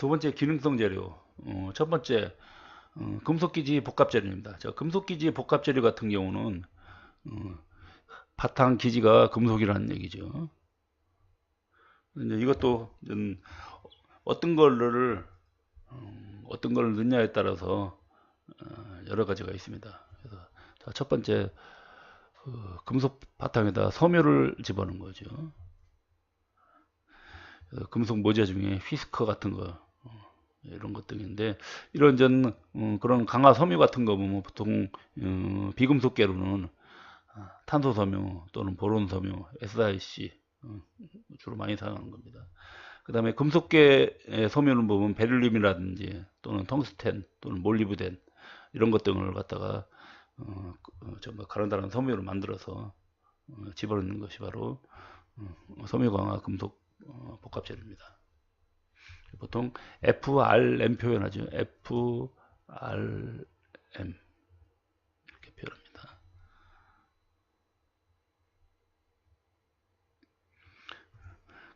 두 번째 기능성 재료. 첫 번째 금속기지 복합재료입니다. 금속기지 복합재료 같은 경우는 바탕 기지가 금속이라는 얘기죠. 이제 이것도 어떤 거를 어떤 걸 넣냐에 따라서 여러 가지가 있습니다. 그래서 첫 번째 금속 바탕에다 섬유를 집어넣는 거죠. 금속 모재 중에 휘스커 같은 거 이런 것들인데 이런 그런 강화 섬유 같은 거 보면 보통 비금속계로는 탄소 섬유 또는 보론 섬유, SiC 주로 많이 사용하는 겁니다. 그 다음에 금속계 섬유는 보면 베릴륨이라든지 또는 텅스텐 또는 몰리브덴 이런 것 등을 갖다가 정말 가난다란 섬유를 만들어서 집어넣는 것이 바로 섬유 강화 금속 복합재료입니다. 보통 FRM 표현하죠. FRM 이렇게 표현합니다.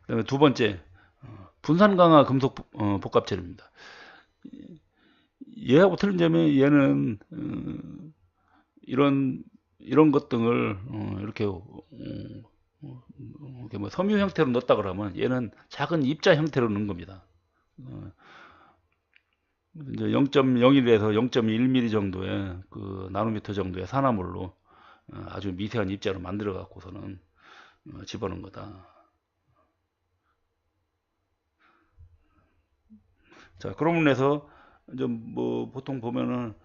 그 다음에 두 번째 분산 강화 금속 복합재료입니다. 얘하고 틀린 점이 얘는 이런 것 등을 이렇게 뭐 섬유 형태로 넣었다 그러면 얘는 작은 입자 형태로 넣는 겁니다. 이제 0.01에서 0.1mm 정도의 그 나노미터 정도의 산화물로 아주 미세한 입자로 만들어 갖고서는 집어넣은 거다. 자, 그러면 해서 뭐 보통 보면은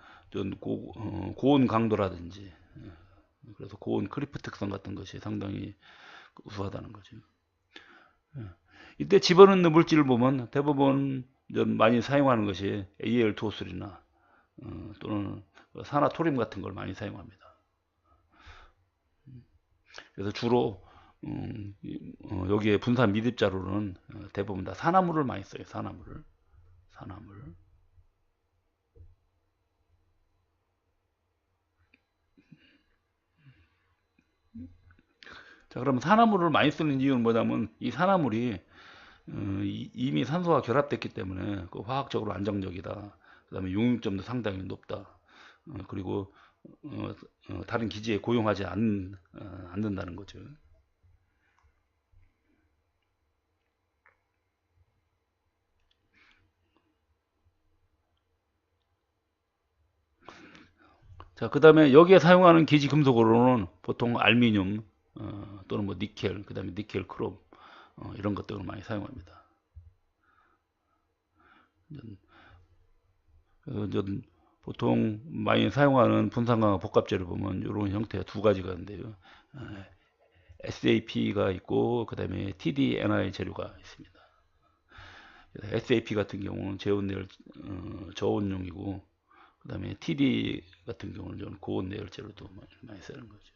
고온 강도라든지 그래서 고온 크리프 특성 같은 것이 상당히 우수하다는 거죠. 이때 집어넣는 물질을 보면 대부분 많이 사용하는 것이 AL2O3나 또는 산화토륨 같은 걸 많이 사용합니다. 그래서 주로 여기에 분산 미립자로는 대부분 다 산화물을 많이 써요. 산화물. 자, 그럼 산화물을 많이 쓰는 이유는 뭐냐면 이 산화물이 이미 산소와 결합됐기 때문에 그 화학적으로 안정적이다. 그 다음에 용융점도 상당히 높다. 그리고 다른 기지에 고용하지 않는다는 거죠. 자, 그 다음에 여기에 사용하는 기지 금속으로는 보통 알미늄 또는 뭐 니켈, 그 다음에 니켈 크롬 이런 것들을 많이 사용합니다. 보통 많이 사용하는 분산강화 복합재를 보면 이런 형태가 두 가지가 있는데요. SAP가 있고 그 다음에 TDNI 재료가 있습니다. SAP 같은 경우는 제온내열 저온용이고 그 다음에 TD 같은 경우는 좀 고온내열 재료도 많이 쓰는 거죠.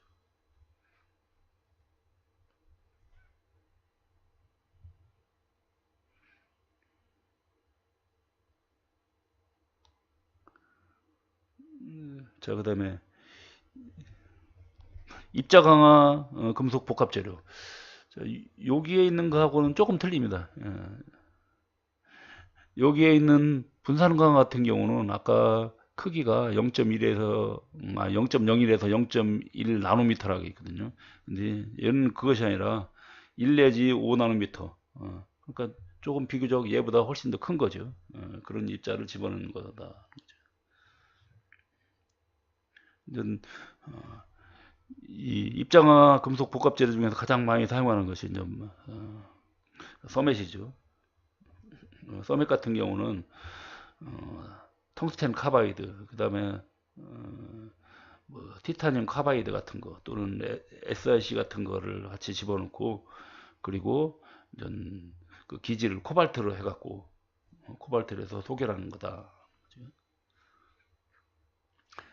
자, 그 다음에 입자 강화 금속 복합 재료. 자, 여기에 있는 거하고는 조금 틀립니다. 여기에 있는 분산 강화 같은 경우는 아까 크기가 0.1에서 0.01에서 0.1 나노미터라고 있거든요. 근데 얘는 그것이 아니라 1 내지 5 나노미터. 그러니까 조금 비교적 얘보다 훨씬 더 큰 거죠. 그런 입자를 집어넣는 거다. 이 입자강화 금속 복합 재료 중에서 가장 많이 사용하는 것이 이제 서met이죠. 서멧 같은 경우는 텅스텐 카바이드, 그 다음에 뭐 티타늄 카바이드 같은 거 또는 SiC 같은 거를 같이 집어넣고 그리고 그 기지를 코발트로 해갖고 코발트로 해서 소결하는 거다.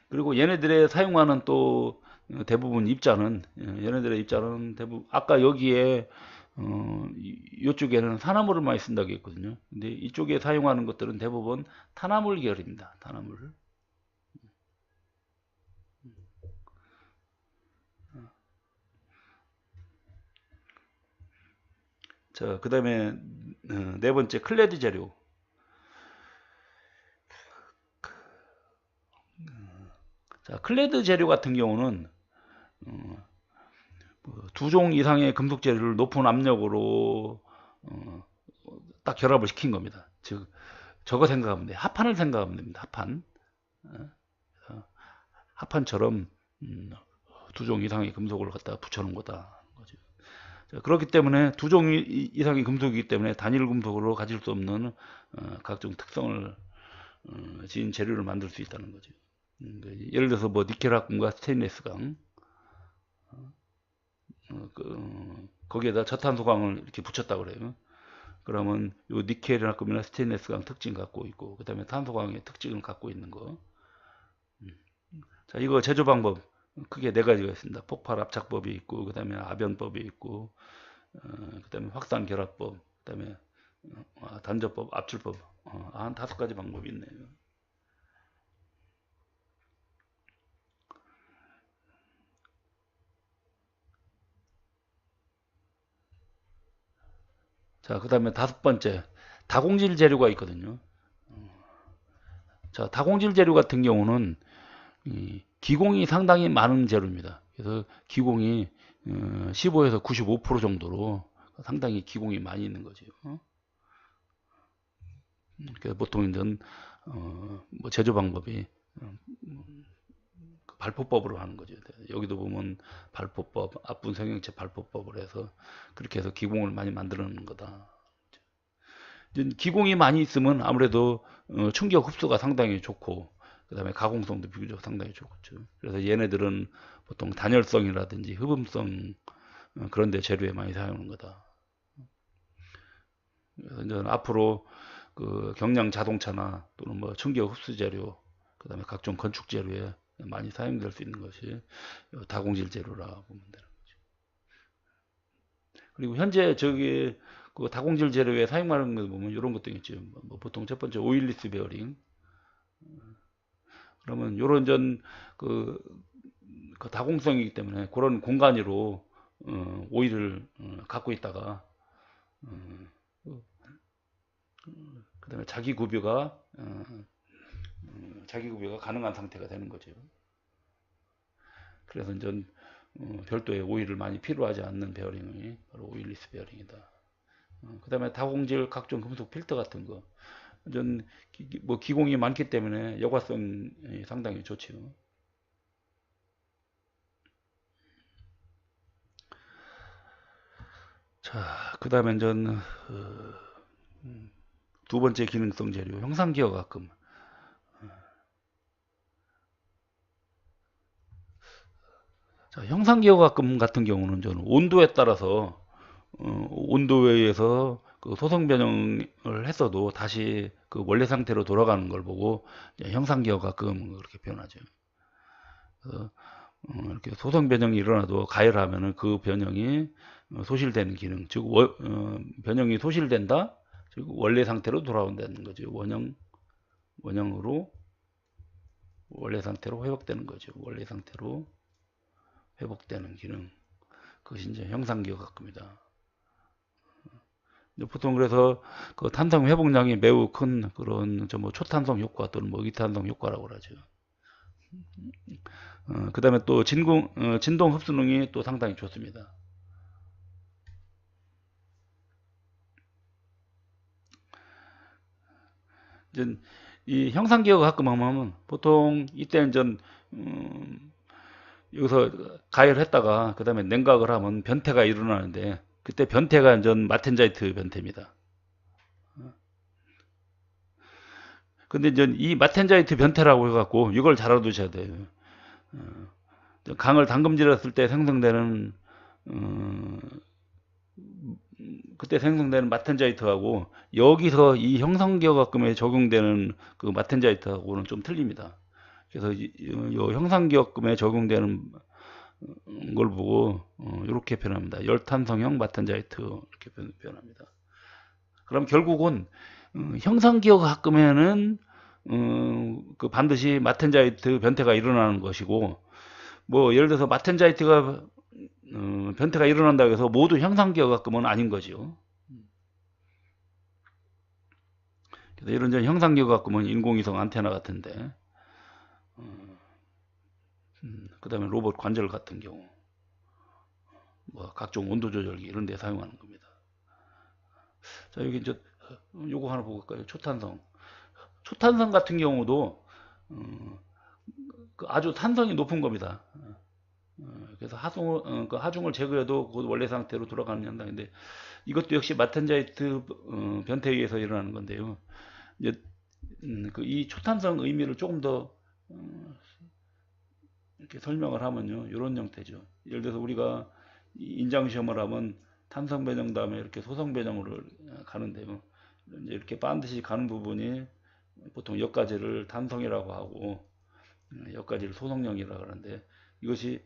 그리고 얘네들의 사용하는 또 대부분 입자는 얘네들의 입자는 대부분 아까 여기에 이쪽에는 산화물을 많이 쓴다고 했거든요. 근데 이쪽에 사용하는 것들은 대부분 탄화물 계열입니다. 탄화물. 자, 그 다음에 네 번째 클레드 재료. 자, 클레드 재료 같은 경우는 두 종 이상의 금속 재료를 높은 압력으로 딱 결합을 시킨 겁니다. 즉 저거 생각하면 돼. 합판을 생각하면 됩니다. 합판. 합판처럼 두 종 이상의 금속을 갖다 붙여놓은 거다. 자, 그렇기 때문에 두 종 이상의 금속이기 때문에 단일 금속으로 가질 수 없는 각종 특성을 지닌 재료를 만들 수 있다는 거죠. 예를 들어서 뭐 니켈합금과 스테인리스강, 거기에다 저탄소강을 이렇게 붙였다 그래요. 그러면 요 니켈합금이나 스테인리스강 특징 갖고 있고, 그 다음에 탄소강의 특징을 갖고 있는 거. 자, 이거 제조 방법 크게 네 가지가 있습니다. 폭발 압착법이 있고, 그 다음에 압연법이 있고, 그 다음에 확산 결합법, 그 다음에 단조법, 압출법, 한 5가지 방법이 있네요. 자, 그 다음에 5번째, 다공질 재료가 있거든요. 자, 다공질 재료 같은 경우는 기공이 상당히 많은 재료입니다. 그래서 기공이 15에서 95% 정도로 상당히 기공이 많이 있는 거죠. 그래서 보통 이제 뭐 제조 방법이 발포법으로 하는 거죠. 여기도 보면 발포법, 압분 성형체 발포법을 해서 그렇게 해서 기공을 많이 만들어내는 거다. 기공이 많이 있으면 아무래도 충격 흡수가 상당히 좋고, 그 다음에 가공성도 비교적 상당히 좋죠. 그래서 얘네들은 보통 단열성이라든지 흡음성 그런 데 재료에 많이 사용하는 거다. 그래서 이제 앞으로 그 경량 자동차나 또는 뭐 충격 흡수 재료, 그 다음에 각종 건축 재료에 많이 사용될 수 있는 것이 다공질 재료라 보면 되는 거죠. 그리고 현재 저기 그 다공질 재료에 사용하는 거 보면 이런 것도 있죠. 뭐 보통 첫 번째 오일리스 베어링. 그러면 요런 그 다공성이기 때문에 그런 공간으로 오일을 갖고 있다가 그 다음에 자기 구비가 가능한 상태가 되는 거죠. 그래서 이제 별도의 오일을 많이 필요하지 않는 베어링이 바로 오일리스 베어링이다. 그 다음에 다공질 각종 금속 필터 같은 거, 뭐 기공이 많기 때문에 여과성이 상당히 좋지요. 자, 그 다음에 두 번째 기능성 재료, 형상기억가끔. 자, 형상기억가끔 같은 경우는 저는 온도에 따라서 온도에 의해서 그 소성 변형을 했어도 다시 그 원래 상태로 돌아가는 걸 보고 형상기억가끔 그렇게 표현하죠. 그래서 이렇게 소성 변형이 일어나도 가열하면은 그 변형이 소실되는 기능, 즉 변형이 소실된다, 즉 원래 상태로 돌아온다는 거죠. 원형으로 원래 상태로 회복되는 거죠. 원래 상태로 회복되는 기능, 그것이 이제 형상기억가끔이다. 보통 그래서 그 탄성 회복량이 매우 큰 그런 뭐 초탄성 효과 또는 뭐 이탄성 효과라고 하죠. 그 다음에 또 진동 흡수능이 또 상당히 좋습니다. 이제 이 형상기억을 가끔 하면 보통 이때는 여기서 가열했다가 그 다음에 냉각을 하면 변태가 일어나는데, 그때 변태가 마텐자이트 변태입니다. 근데 이 마텐자이트 변태라고 해갖고 이걸 잘 알아두셔야 돼요. 강을 담금질했을 때 생성되는 그때 생성되는 마텐자이트하고 여기서 이 형상기억가끔에 적용되는 그 마텐자이트하고는 좀 틀립니다. 그래서 이 형상기억금에 적용되는 걸 보고 이렇게 표현합니다. 열탄성형 마텐자이트 이렇게 표현합니다. 그럼 결국은 형상기억가끔에는 그 반드시 마텐자이트 변태가 일어나는 것이고, 뭐 예를 들어서 마텐자이트가 변태가 일어난다고 해서 모두 형상기억가끔은 아닌 거죠. 그래서 이런 형상기억가끔은 인공위성 안테나 같은데 그 다음에 로봇 관절 같은 경우, 뭐 각종 온도 조절기 이런 데 사용하는 겁니다. 자, 여기 이제 요거 하나 볼까요? 초탄성. 초탄성 같은 경우도 그 아주 탄성이 높은 겁니다. 그래서 그 하중을 제거해도 그 원래 상태로 돌아가는 현상인데, 이것도 역시 마텐자이트 변태에 의해서 일어나는 건데요. 이제 이 초탄성 의미를 조금 더 이렇게 설명을 하면요, 이런 형태죠. 예를 들어서 우리가 인장 시험을 하면 탄성 변형 다음에 이렇게 소성 변형으로 가는데요. 이제 이렇게 반드시 가는 부분이 보통 역가지를 탄성이라고 하고 역가지를 소성형이라고 하는데, 이것이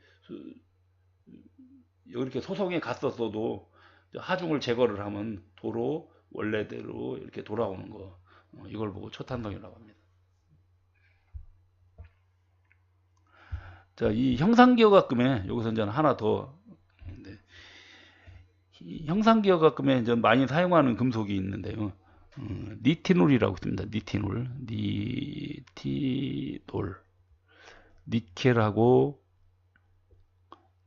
이렇게 소성에 갔었어도 하중을 제거를 하면 도로 원래대로 이렇게 돌아오는 거, 이걸 보고 초탄성이라고 합니다. 자, 이 형상기억가끔에 여기서 이제 하나 더, 형상기억가끔에 이제 많이 사용하는 금속이 있는데요. 니티놀이라고 있습니다. 니티놀, 니켈하고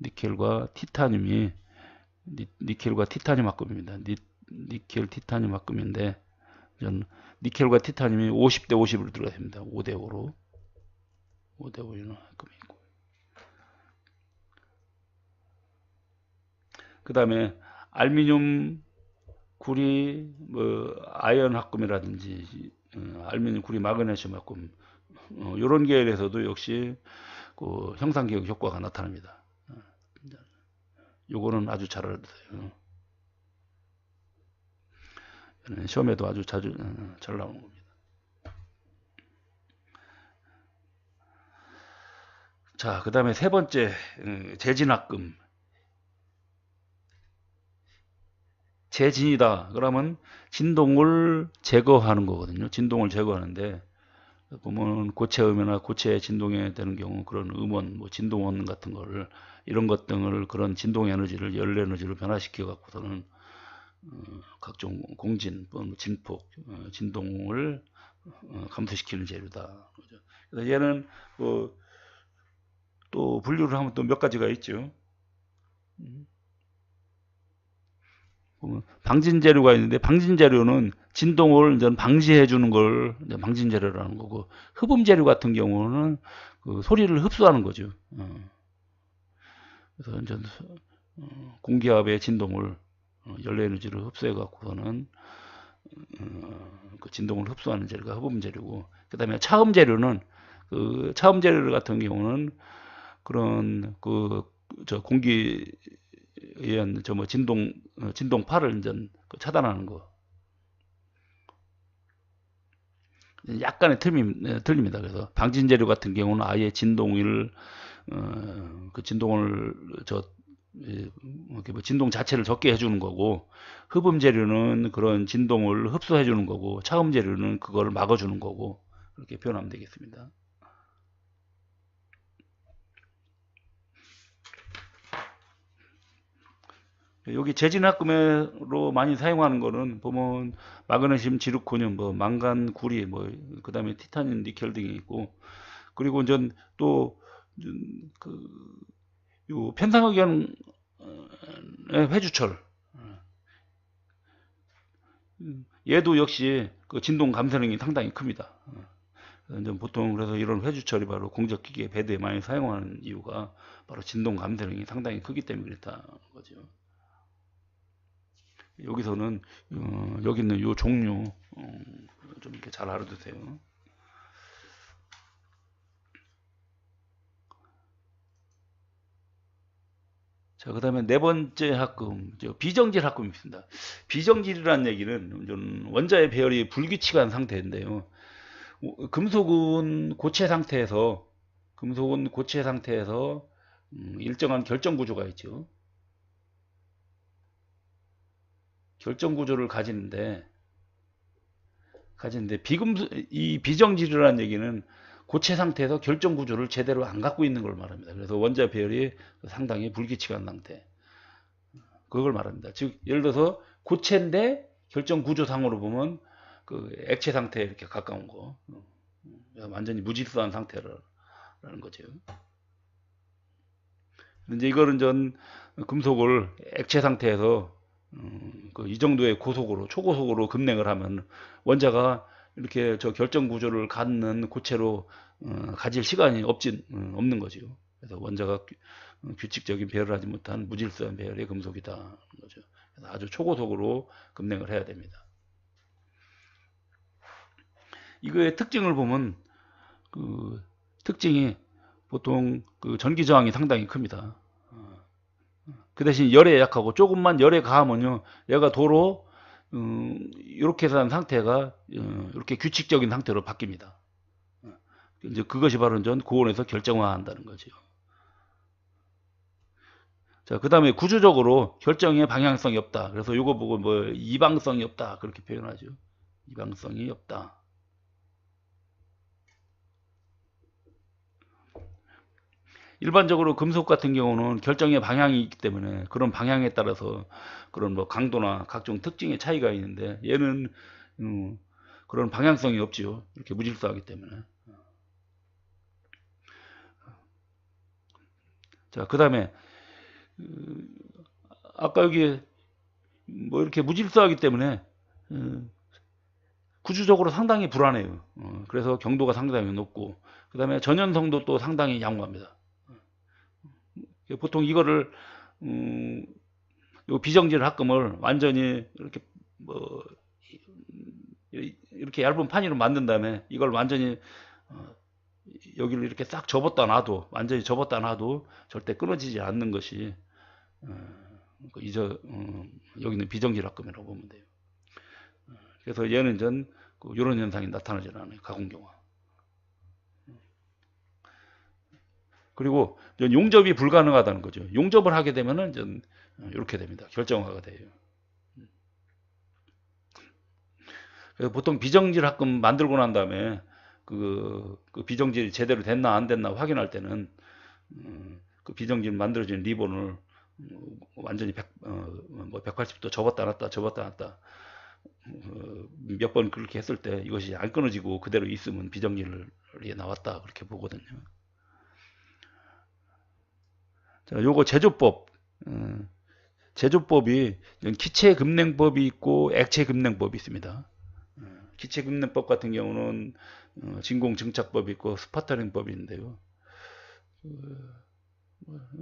니켈과 티타늄이 니켈과 티타늄 합금입니다. 니켈 티타늄 합금인데, 전 니켈과 티타늄이 50대 50으로 들어가 있습니다. 5대 5로 5대 5는 합금이 있고, 그 다음에 알루미늄 구리 뭐 아연 합금이라든지 알루미늄 구리 마그네슘 합금, 이런 계열에서도 역시 그 형상기억 효과가 나타납니다. 요거는 아주 잘 알아두세요. 시험에도 아주 자주 잘 나오는 겁니다. 자, 그 다음에 세 번째, 재진합금. 재진이다 그러면 진동을 제거하는 거거든요. 진동을 제거하는데, 보면 고체 음이나 고체 진동에 되는 경우 그런 음원, 뭐 진동원 같은 거를, 이런 것 등을, 그런 진동 에너지를 열 에너지로 변화시켜 갖고서는 각종 공진, 진폭, 진동을 감소시키는 재료다. 그래서 얘는 또 분류를 하면 또 몇 가지가 있죠. 방진 재료가 있는데, 방진 재료는 진동을 이제 방지해 주는 걸 방진 재료라는 거고, 흡음 재료 같은 경우는 그 소리를 흡수하는 거죠. 그래서 이제 공기압의 진동을 연료 에너지를 흡수해 갖고서는 그 진동을 흡수하는 재료가 흡음 재료고, 그다음에 차음 재료는, 그 차음 재료 같은 경우는 그런 저 공기에 의한 저 뭐 진동파를 이제 차단하는 거. 약간의 틀립니다. 그래서 방진 재료 같은 경우는 아예 그 진동을 이렇게 뭐 진동 자체를 적게 해주는 거고, 흡음 재료는 그런 진동을 흡수해 주는 거고, 차음 재료는 그거를 막아주는 거고, 그렇게 표현하면 되겠습니다. 여기 재진합금으로 많이 사용하는 거는 보면 마그네슘, 지르코늄, 뭐 망간, 구리, 뭐 그다음에 티타늄, 니켈 등이 있고, 그리고 이제 또 요 편상흑연의 회주철, 얘도 역시 그 진동 감소능이 상당히 큽니다. 이제 보통 그래서 이런 회주철이 바로 공적기계 배드에 많이 사용하는 이유가 바로 진동 감소능이 상당히 크기 때문에 그렇다는 거죠. 여기서는 여기 있는 요 종류 좀 이렇게 잘 알아두세요. 자, 그 다음에 네 번째 합금, 비정질 합금이 있습니다. 비정질이라는 얘기는 원자의 배열이 불규칙한 상태인데요. 금속은 고체 상태에서 일정한 결정 구조가 있죠. 결정 구조를 가지는데 이 비정질이라는 얘기는 고체 상태에서 결정 구조를 제대로 안 갖고 있는 걸 말합니다. 그래서 원자 배열이 상당히 불규칙한 상태, 그걸 말합니다. 즉 예를 들어서 고체인데 결정 구조상으로 보면 그 액체 상태에 이렇게 가까운 거, 완전히 무질서한 상태라는 거죠. 이제 이거는 전 금속을 액체 상태에서 이 정도의 고속으로 초고속으로 급냉을 하면 원자가 이렇게 저 결정 구조를 갖는 고체로 가질 시간이 없는 거죠. 그래서 원자가 규칙적인 배열을 하지 못한 무질서한 배열의 금속이다 거죠. 그래서 아주 초고속으로 급냉을 해야 됩니다. 이거의 특징을 보면 그 특징이 보통 그 전기 저항이 상당히 큽니다. 그 대신 열에 약하고 조금만 열에 가하면요, 얘가 도로 이렇게 된 상태가 이렇게 규칙적인 상태로 바뀝니다. 이제 그것이 바로 전 고온에서 결정화한다는 거죠. 자, 그 다음에 구조적으로 결정의 방향성이 없다. 그래서 이거 보고 뭐 이방성이 없다 그렇게 표현하죠. 이방성이 없다. 일반적으로 금속 같은 경우는 결정의 방향이 있기 때문에 그런 방향에 따라서 그런 뭐 강도나 각종 특징의 차이가 있는데 얘는 그런 방향성이 없지요. 이렇게 무질서하기 때문에. 자, 그 다음에 아까 여기 뭐 이렇게 무질서하기 때문에 구조적으로 상당히 불안해요. 그래서 경도가 상당히 높고 그 다음에 전연성도 또 상당히 양호합니다. 보통 이거를 요 비정질 합금을 완전히 이렇게 뭐 이렇게 얇은 판으로 만든 다음에 이걸 완전히 여기를 이렇게 싹 접었다 놔도 완전히 접었다 놔도 절대 끊어지지 않는 것이 여기 있는 비정질 합금이라고 보면 돼요. 그래서 얘는 전 이런 현상이 나타나지 않아요. 가공경화. 그리고 용접이 불가능하다는 거죠. 용접을 하게 되면은 전 이렇게 됩니다. 결정화가 돼요. 그래서 보통 비정질 합금 만들고 난 다음에 그 비정질이 제대로 됐나 안 됐나 확인할 때는 그 비정질 만들어진 리본을 완전히 180도 접었다 놨다 접었다 놨다 몇 번 그렇게 했을 때 이것이 안 끊어지고 그대로 있으면 비정질이 나왔다 그렇게 보거든요. 자, 요거 제조법. 제조법이 기체 급냉법이 있고 액체 급냉법이 있습니다. 기체 급냉법 같은 경우는 진공 증착법이 있고 스파터링법이 있는데요.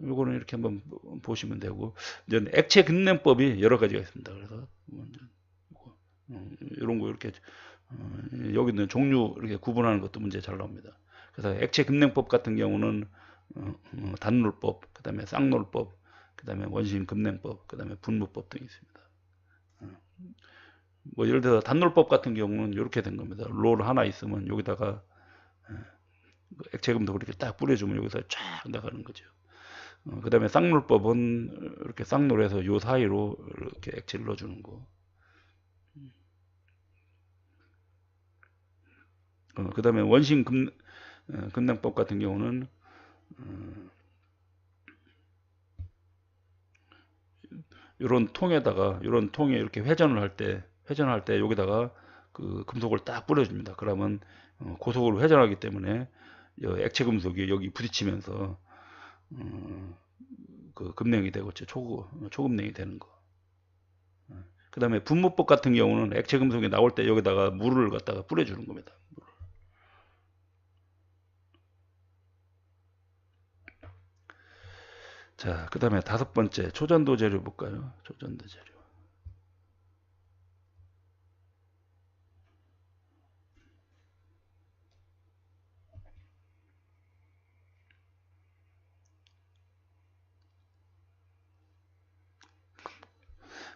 요거는 이렇게 한번 보시면 되고 액체 급냉법이 여러 가지가 있습니다. 그래서 이런 거 이렇게 여기 있는 종류 이렇게 구분하는 것도 문제 잘 나옵니다. 그래서 액체 급냉법 같은 경우는 단놀법, 그 다음에 쌍놀법, 그 다음에 원심 급냉법, 그 다음에 분무법 등이 있습니다. 뭐 예를 들어 단놀법 같은 경우는 이렇게 된 겁니다. 롤 하나 있으면 여기다가 액체 금속을 이렇게 딱 뿌려주면 여기서 쫙 나가는 거죠. 그 다음에 쌍놀법은 이렇게 쌍놀에서 요 사이로 이렇게 액체를 넣어주는 거. 그 다음에 원심 급냉법 같은 경우는 이런 통에다가 이런 통에 이렇게 회전을 할 때 여기다가 그 금속을 딱 뿌려줍니다. 그러면 고속으로 회전하기 때문에 액체 금속이 여기 부딪히면서 그 급냉이 되고 초급냉이 되는 거. 그 다음에 분무법 같은 경우는 액체 금속이 나올 때 여기다가 물을 갖다가 뿌려주는 겁니다. 자, 그 다음에 다섯 번째 초전도 재료 볼까요? 초전도 재료.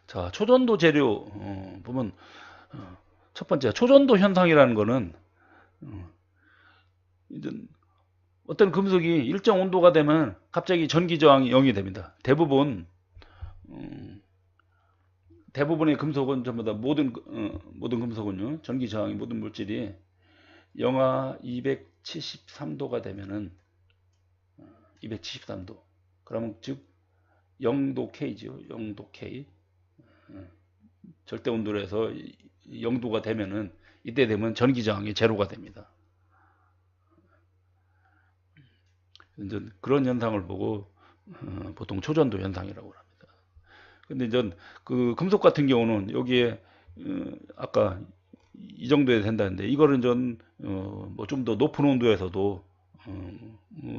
자, 초전도 재료 보면 첫 번째 초전도 현상이라는 거는 이제 어떤 금속이 일정 온도가 되면 갑자기 전기 저항이 0이 됩니다. 대부분의 금속은 전부 다 모든 금속은요. 전기 저항이 모든 물질이 영하 273도가 되면은 273도. 그러면 즉 0도 K지요. 0도 K. 절대 온도로 해서 0도가 되면은 이때 되면 전기 저항이 제로가 됩니다. 이제 그런 현상을 보고 보통 초전도 현상이라고 합니다. 근데 이제 그 금속 같은 경우는 여기에 아까 이 정도에 된다는데 이거는 뭐 좀 더 높은 온도에서도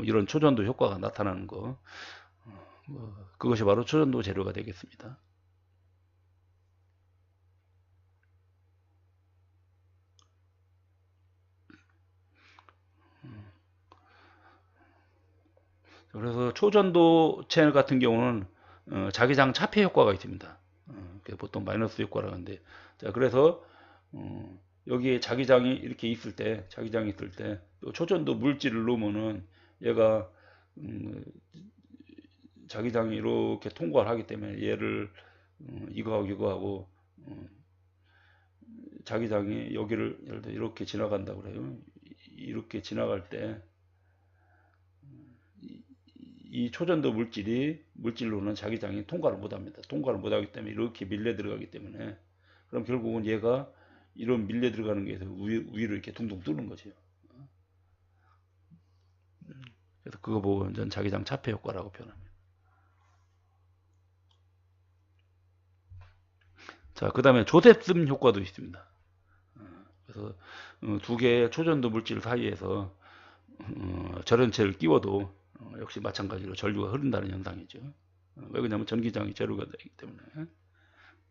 이런 초전도 효과가 나타나는 거, 그것이 바로 초전도 재료가 되겠습니다. 그래서 초전도체 같은 경우는 자기장 차폐 효과가 있습니다. 보통 마이너스 효과라고 하는데, 자, 그래서 여기에 자기장이 이렇게 있을 때, 자기장이 있을 때, 또 초전도 물질을 넣으면은 얘가 자기장이 이렇게 통과를 하기 때문에 얘를 이거하고 이거하고 자기장이 여기를 예를 들어 이렇게 지나간다고 그래요. 이렇게 지나갈 때 이 초전도 물질로는 자기장이 통과를 못합니다. 통과를 못하기 때문에 이렇게 밀려 들어가기 때문에 그럼 결국은 얘가 이런 밀려 들어가는 게 위로 이렇게 둥둥 뜨는 거죠. 그래서 그거 보고 전 자기장 차폐 효과라고 표현합니다. 자, 그 다음에 조셉슨 효과도 있습니다. 그래서 두 개의 초전도 물질 사이에서 절연체를 끼워도 역시 마찬가지로 전류가 흐른다는 현상이죠. 왜 그러냐면 전기장이 제로가 되기 때문에.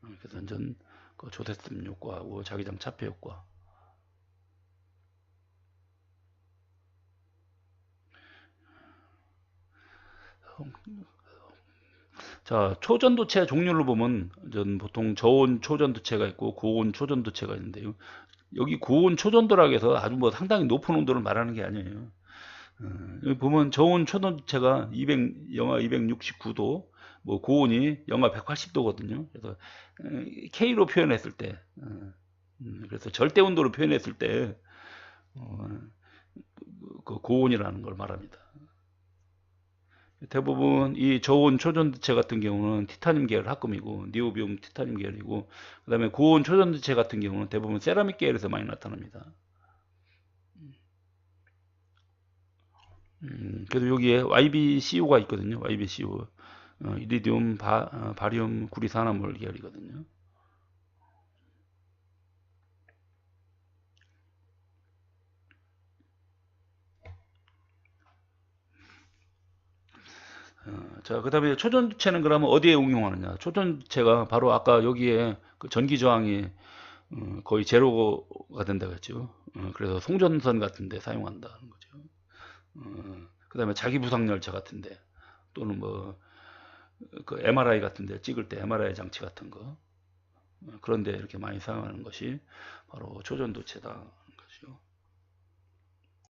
그래서 전 그 조셉슨 효과하고 자기장 차폐 효과. 자, 초전도체 종류를 보면 전 보통 저온 초전도체가 있고 고온 초전도체가 있는데요. 여기 고온 초전도라고 해서 아주 뭐 상당히 높은 온도를 말하는 게 아니에요. 여기 보면 저온 초전도체가 영하 269도, 뭐 고온이 영하 180도거든요. 그래서 K로 표현했을 때, 그래서 절대 온도로 표현했을 때 그 고온이라는 걸 말합니다. 대부분 이 저온 초전도체 같은 경우는 티타늄 계열 합금이고 니오비움 티타늄 계열이고, 그다음에 고온 초전도체 같은 경우는 대부분 세라믹 계열에서 많이 나타납니다. 그래도 여기에 YbCO가 있거든요. YbCO, 이리듐, 바리움, 구리산화물 계열이거든요. 자, 그 다음에 초전도체는 그러면 어디에 응용하느냐? 초전도체가 바로 아까 여기에 그 전기 저항이 거의 제로가 된다고 했죠. 그래서 송전선 같은 데 사용한다는 거죠. 그 다음에 자기부상열차 같은데, 또는 뭐 그 MRI 같은 데 찍을 때 MRI 장치 같은 거, 그런데 이렇게 많이 사용하는 것이 바로 초전도체다. 것이죠.